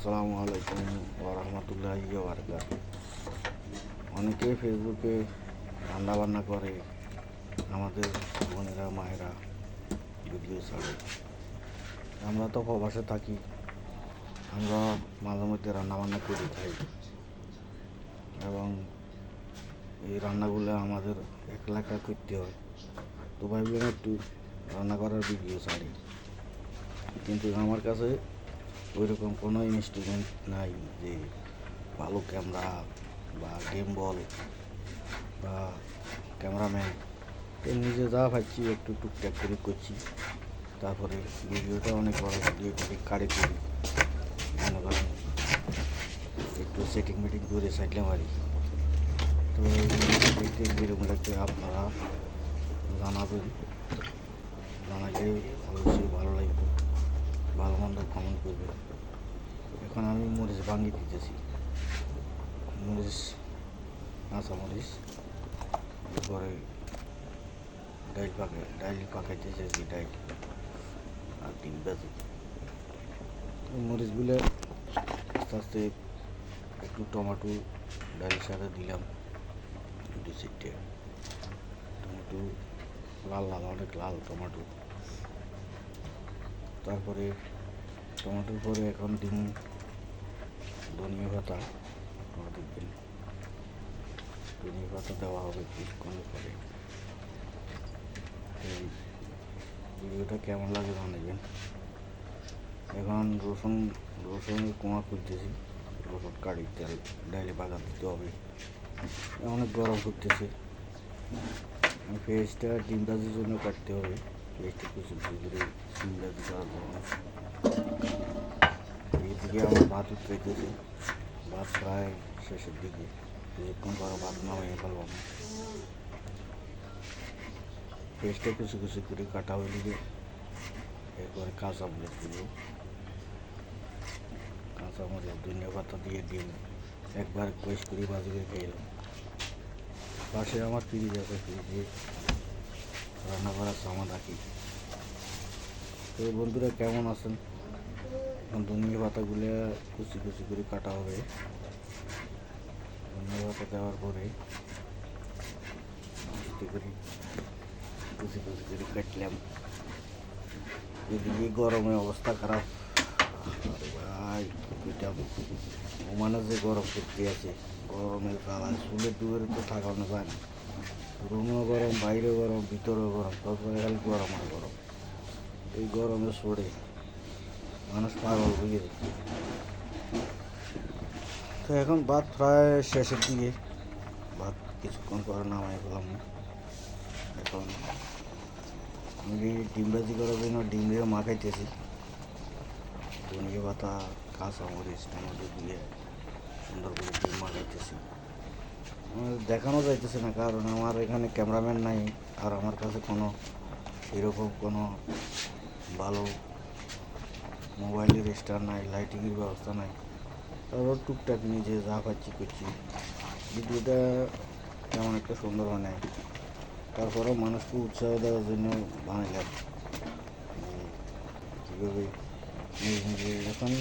আসসালামু আলাইকুম ওরহমতুল্লাহি বারাকাতুহু। অনেকে ফেসবুকে রান্নাবান্না করে, আমাদের বোনেরা মায়েরা ভিডিও ছাড়ে। আমরা তো প্রবাসে থাকি, আমরা মাঝে মধ্যে রান্নাবান্না করে খাই এবং এই রান্নাগুলো আমাদের একলা একা করতে হয়। তো ভাবলাম একটু রান্না করার ভিডিও ছাড়ি, কিন্তু আমার কাছে ওইরকম কোনো ইনস্ট্রুমেন্ট নাই যে ভালো ক্যামেরা বা গেমবল বা ক্যামেরাম্যান। তো নিজে যা পাচ্ছি একটু টুকটাক করে করছি। তারপরে ভিডিওটা অনেক বড় ভিডিও করি, কাড়ে করি, মনে করেন একটু সেটিং মিটিং করে সাইডলে মারি। তো দেখতে কীরকম লাগছে আপনারা জানাবেন, জানালে অবশ্যই ভালো লাগবে, ভালো মন্দ কমেন্ট করবে। এখন আমি মরিচ ভাঙিয়ে দিতেছি, মরিচ, কাঁচা মরিচ, এরপরে ডাইল পাকাইতেছে যে ডাইল আর ডিম ভাজি। মরিচগুলো আস্তে আস্তে একটু টমেটো ডাইলের সাথে দিলাম, 2-4টে টমেটো, লাল লাল, অনেক লাল টমেটো। তারপরে টমেটোর পরে এখন দিন ধনিয়া পাতা, আপনারা দেখবেন ধনিয়া পাতা দেওয়া হবে কিছুক্ষণের পরে। এই ভিডিওটা কেমন লাগে জানাবেন। এখন রসুনের কোয়া খুলতেছি, রসুন কাটি তেল ডাইলে বাগা দিতে হবে, অনেক গরম করতেছে। পেঁয়াজটা ডিম ভাজির জন্য কাটতে হবে, পেঁয়াজটা কুচি কুচি করে ডিম ভাজি করার জন্য। এইদিকে আমার ভাত উঠতেছে, ভাত প্রায় শেষের দিকে, কিছুক্ষণ পর ভাত নামিয়ে ফেলব। পেঁয়াজটা কুচি কুচি করে কাটা হয়ে দিকে, এরপরে কাঁচা মরিচ দিব, কাঁচা মরিচ ধনিয়া পাতা দিয়ে ডিম একবার পেস্ট করে ভাজি করে খেলাম। পাশে আমার ফ্রিজ আছে, ফ্রিজে রান্না করার সামান রাখি। তো বন্ধুরা কেমন আছেন? এখন ধনিয়া পাতাগুলো কুচি কুচি করে কাটা হবে। ধনিয়া পাতা দেওয়ার পরে আস্তে করে কুচি কুচি করে কাটলাম। এদিকে গরমে অবস্থা খারাপ, আরে ভাই ওমানে যে গরম করতে আছে, গরমের কালার চুলের ডুবের তো থাকানো যায় না। রুমও গরম, বাইরেও গরম, ভিতরেও গরম, তারপরে খালি গরম আর গরম। এই গরমে সরে মানুষ পাগল হয়ে যায়। তো এখন ভাত প্রায় শেষের দিকে, ভাত কিছুক্ষণ পরে নামাই ফেলাম। এখন আমি ডিম ভাজি করার জন্য ডিম দিয়ে মাখাইতেছি, ধনিয়া পাতা, কাঁচা মরিচ, টমেটো দিয়ে সুন্দর করে ডিম মাখাইতেছি। দেখানো যাইতেছে না, কারণ আমার এখানে ক্যামেরাম্যান নাই, আর আমার কাছে কোনো এরকম কোনো ভালো মোবাইলের স্টার নাই, লাইটিংয়ের ব্যবস্থা নাই। তারপর টুকটাক নিজে যা পাচ্ছি করছি। ভিডিওটা তেমন একটা সুন্দর হয় নাই, তারপরেও মানুষকে উৎসাহ দেওয়ার জন্য বানাইলাম কীভাবে নিজে নিজে। এখন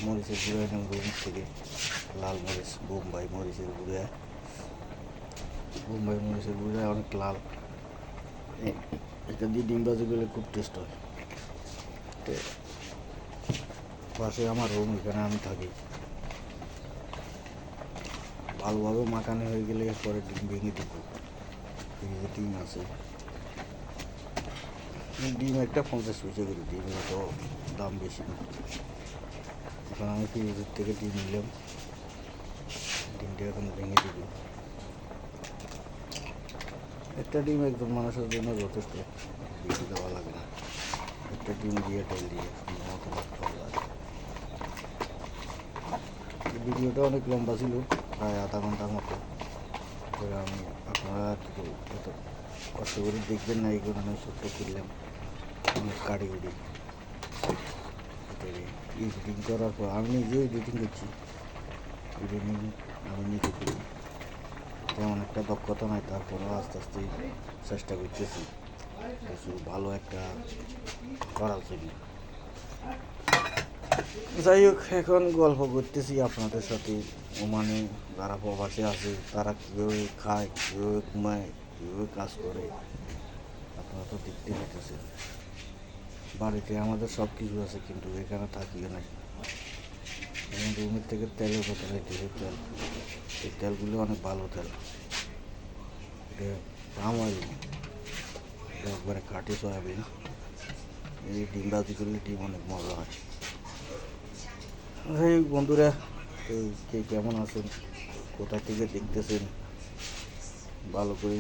মরিচের গুঁড়া এনে রুম থেকে, লাল মরিচ, বোম্বাই মরিচের গুঁড়া, বোম্বাই মরিচের গুঁড়া অনেক লাল, এটা দিয়ে ডিম ভাজি করলে খুব টেস্ট হয়। তো পাশে আমার রুম, এখানে আমি থাকি। ভালোভাবে মাখানো হয়ে গেলে পরে ডিম ভেঙে দিব, ফ্রিজে ডিম আছে। ডিম একটা 50 পয়সা করে, ডিমের তো দাম বেশি না। এখন আমি ফ্রিজের থেকে ডিম নিলাম, ডিমটা এখন ভেঙে দিব। একটা ডিম একজন মানুষের জন্য যথেষ্ট, বেশি দেওয়া লাগে না। একটা ডিম দিয়ে তেল দিয়ে সুন্দর মতো ভাত খাওয়া যায়। ভিডিওটা অনেক লম্বা ছিল, প্রায় আধা ঘন্টার মতো। আমি আপনারা এত কষ্ট করে দেখবেন না, এই কারণে ছোট্ট করলাম, অনেক কাটি উড়ি এডিটিং করার পর আমি নিজেও এডিটিং করছি। এডিটিং আমি নিজে করি, তেমন একটা দক্ষতা নাই, তারপরেও আস্তে আস্তে চেষ্টা করতেছি কিছু ভালো একটা করার জন্য। যাই হোক, এখন গল্প করতেছি আপনাদের সাথে। ওমানে যারা প্রবাসী আছে তারা কীভাবে খায়, কীভাবে ঘুমায়, কীভাবে কাজ করে আপনারা তো দেখতে পেতেছেন। বাড়িতে আমাদের সব কিছু আছে, কিন্তু এখানে থাকিও নাই। যেমন রুমের থেকে তেলের বোতল হইতেছে, তেল, এই তেলগুলো অনেক ভালো তেল। এটা পাম অয়েল, এটা একবারে খাঁটি সয়াবিন। এই ডিম ভাজি করলে ডিম অনেক মজা হয়। এই বন্ধুরা, কে কেমন আছেন, কোথা থেকে দেখতেছেন, ভালো করে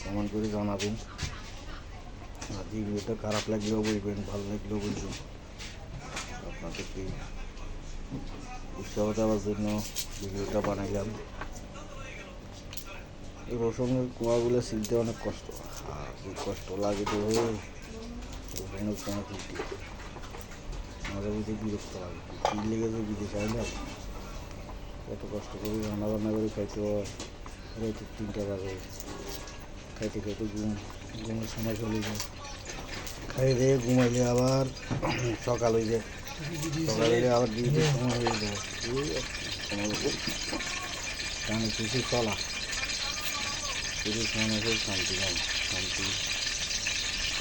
কেমন করে জানাবেন। আর ভিডিওটা খারাপ লাগলেও বলবেন, ভালো লাগলেও বলবেন। আপনাদেরকে উৎসাহ দেওয়ার জন্য ভিডিওটা বানাইলাম। এই রসুনের কুয়াগুলো ছিলতে অনেক কষ্ট, আর কি কষ্ট লাগে তো রসুনের কুয়া ছিলতে মাঝে মাঝে বিরক্ত লাগে। কি লেগে যে বিদেশে আইলাম, কত কষ্ট করে রান্না বান্না করে খাইতে হয়, রাতে 3টা বাজে, খাইতে খাইতে ঘুমের সময় চলে যায়। খাই দিয়ে ঘুমাইলে আবার সকাল হয়ে যায়, সকাল হইলে আবার ডিউটির সময় হয়ে যায়। কারণ কিছু চলা শুধু মানুষের শান্তি নাই, শান্তি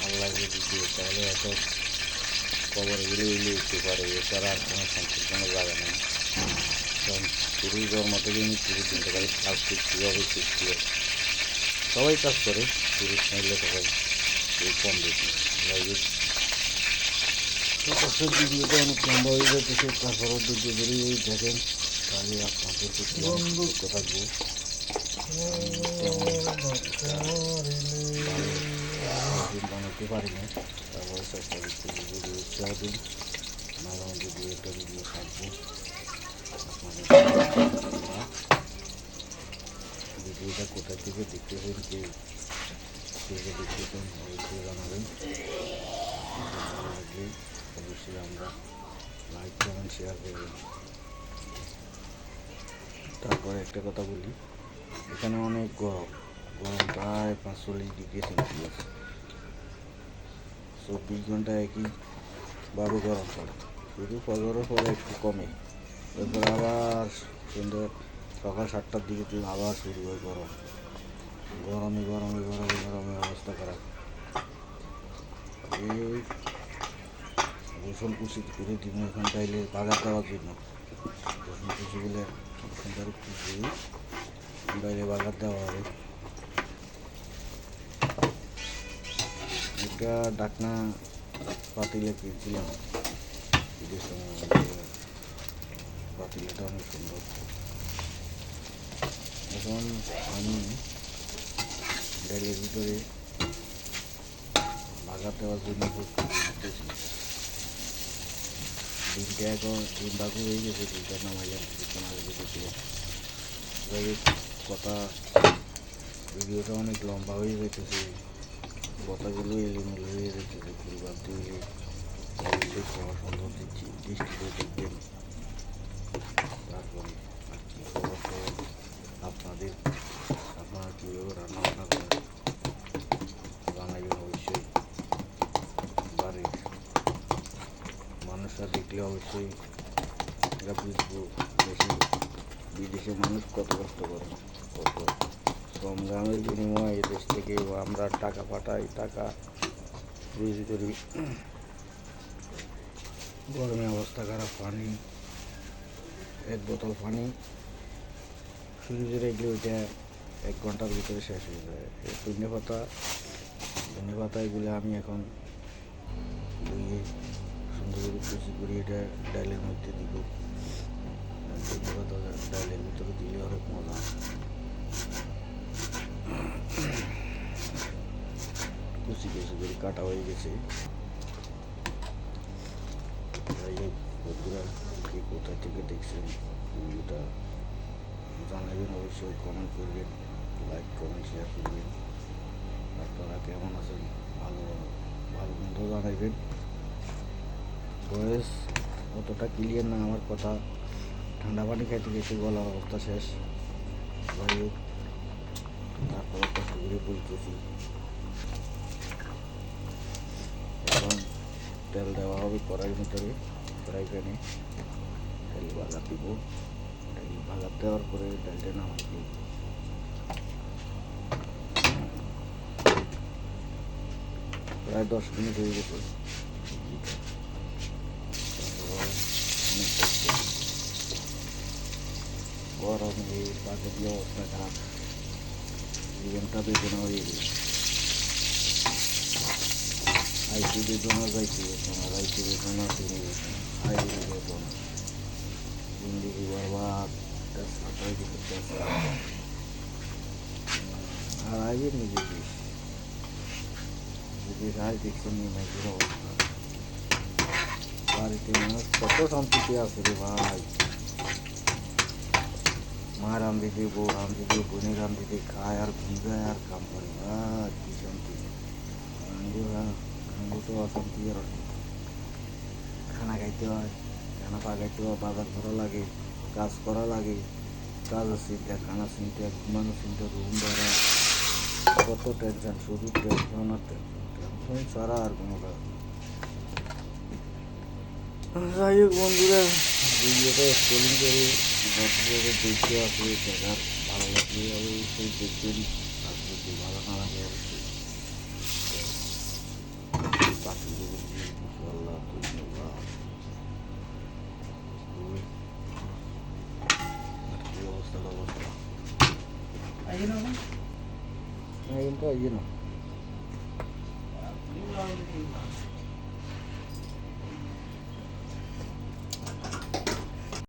আল্লাহ যদি দিয়ে তাহলে এত কবরে গেলে উঠতে পারে, এছাড়া আর কোনো শান্তির কোনো জায়গা নেই। কারণ শুরু জন্ম থেকে মৃত্যু পর্যন্ত খালি কাজ করতে হবে, করতে হবে। সবাই কাজ করে, পুরুষ মহিলা সবাই, এই কম বেশি। যাই হোক, কষ্টের ভিডিওটা অনেক লম্বা হয়ে যাচ্ছে, তারপরও ধৈর্য ধরে ওই দেখেন, তাহলে আপনাদের প্রতি অনেক থাকবো। বানাতে পারি না, তারপরে চেষ্টা করতে যদি উৎসাহ দিন, মাঝে মধ্যে দু একটা ভিডিও থাকবো আপনাদের। ভিডিওটা কোথা থেকে দেখতেছেন, কে দেখতেছেন অবশ্যই জানাবেন। ভালো লাগলে অবশ্যই আমরা লাইক কমেন্ট শেয়ার করবেন। তারপরে একটা কথা বলি, এখানে অনেক গরম, প্রায় 45 ডিগ্রি সেলসিয়াস। 24 ঘন্টা একইভাবে গরম পড়ে, শুধু ফজরের পরে একটু কমে, এরপর আবার সন্ধ্যা সকাল 7টার দিকে আবার শুরু হয় গরম। গরমে গরমে গরমে গরমে অবস্থা খারাপ। এই রসুন কুচি করে দিব এখান চাইলে বাগার দেওয়ার জন্য, রসুন কুচিগুলো এখানকার কুচি বাইরে বাগার দেওয়া হবে। একটা ডাকনা পাতিলে কিনছিলাম ঈদের সময়, পাতিলাটা অনেক সুন্দর। এখন আমি ডালের ভিতরে বাগার দেওয়ার জন্য প্রস্তুতি নিতেছি। ডিমটা এখন ডিম বাগু হয়ে গেছে, ডিমটা নামাইলাম কিছুক্ষণ আগে দেখেছিলাম। যাই হোক, কথা ভিডিওটা অনেক লম্বা হয়ে যেতেছে, কথাগুলো এলোমেলো হয়ে যেতেছে, ফুল বাদ দিয়ে অবশ্যই খাওয়া সুন্দর দিচ্ছি, দৃষ্টিতে দেখবেন। তারপরে আর কি খবর খবর আপনাদের, আপনারা কীভাবে রান্না বান্না করেন জানাবেন অবশ্যই। বাড়ির মানুষরা দেখলে অবশ্যই এটা বুঝবো বেশি বিদেশে মানুষ কত কষ্ট করে, কত শ্রম গ্রামের বিনিময়ে দেশ থেকে আমরা টাকা পাঠাই, টাকা রুজি করি। গরমে অবস্থা খারাপ, পানি 1 বোতল পানি ফ্রিজে রেখে ওইটা 1 ঘন্টার ভিতরে শেষ হয়ে যায়। এই ধনে পাতা এগুলো আমি এখন ধুয়ে সুন্দর করে কুচি করে এটা ডালের মধ্যে দিব। ধনে পাতা ডালের ভিতরে দিলে অনেক মজা। কুচি কুচি করে কাটা হয়ে গেছে। যাই হোক বন্ধুরা, কে কোথা থেকে দেখছেন ভিডিওটা জানাবেন, অবশ্যই কমেন্ট করবেন, লাইক কমেন্ট শেয়ার করবেন। আপনারা কেমন আছেন, ভালো ভালো মন্দ জানাবেন। ভয়েস অতটা ক্লিয়ার না আমার কথা, ঠান্ডা পানি খাইতে গেছে, গলার অবস্থা শেষ। যাই হোক, তারপরে কষ্ট করে বলতেছি। এখন তেল দেওয়া হবে কড়াইয়ের ভিতরে, ফ্রাই প্যানে ডাল ভাজা দিব। ডাল ভাজা দেওয়ার পরে ডালটা নামাই দিব। প্রায় 10 মিনিট হয়ে গেছে। গরমে বাজে দিয়ে অবস্থা খারাপ, জীবনটা বেদনা হয়ে গেছে। আইসি বেদনা যাইতে বেদনা, রাইতে বেদনা, দিনে বেদনা, আইরে বেদনা, জিন্দগি বরবাদ। সাঁতার দিতে আর আইবেন নাকি বিদেশ? বিদেশ আজ দেখছেন নি নাইজের অবস্থা। বাড়িতে মানুষ কত শান্তিতে আছে রে ভাই। মা রান্ধি দিয়ে, বউ রান্ধি দিয়ে, বোনে রান্ধি দিয়ে খায় আর ঘুম যায় আর কাম করে। আর কি শান্তি। আঙ্গু তো অশান্তি আর অশান্তি। খানা খাইতে হয়, খানা পাকাইতে হয়, বাজার করা লাগে, কাজ করা লাগে, কাজের চিন্তা, খানা চিন্তা, ঘুমানো চিন্তা, রুম ভাড়া, কত টেনশন, শুধু টেনশন আর টেনশন, টেনশন ছাড়া আর কোনো কাজ নেই। যাই হোক বন্ধুরা, ভিডিওটা স্ক্রলিং করে যতভাবে দেখতে আছে দেখার ভালো লাগলে অবশ্যই দেখবেন। আর যদি ভালো না লাগে অবশ্যই পাশে দেবেন। ইনশাআল্লাহ ধন্যবাদ। আর কি অবস্থা অবস্থা কিন্তু এই না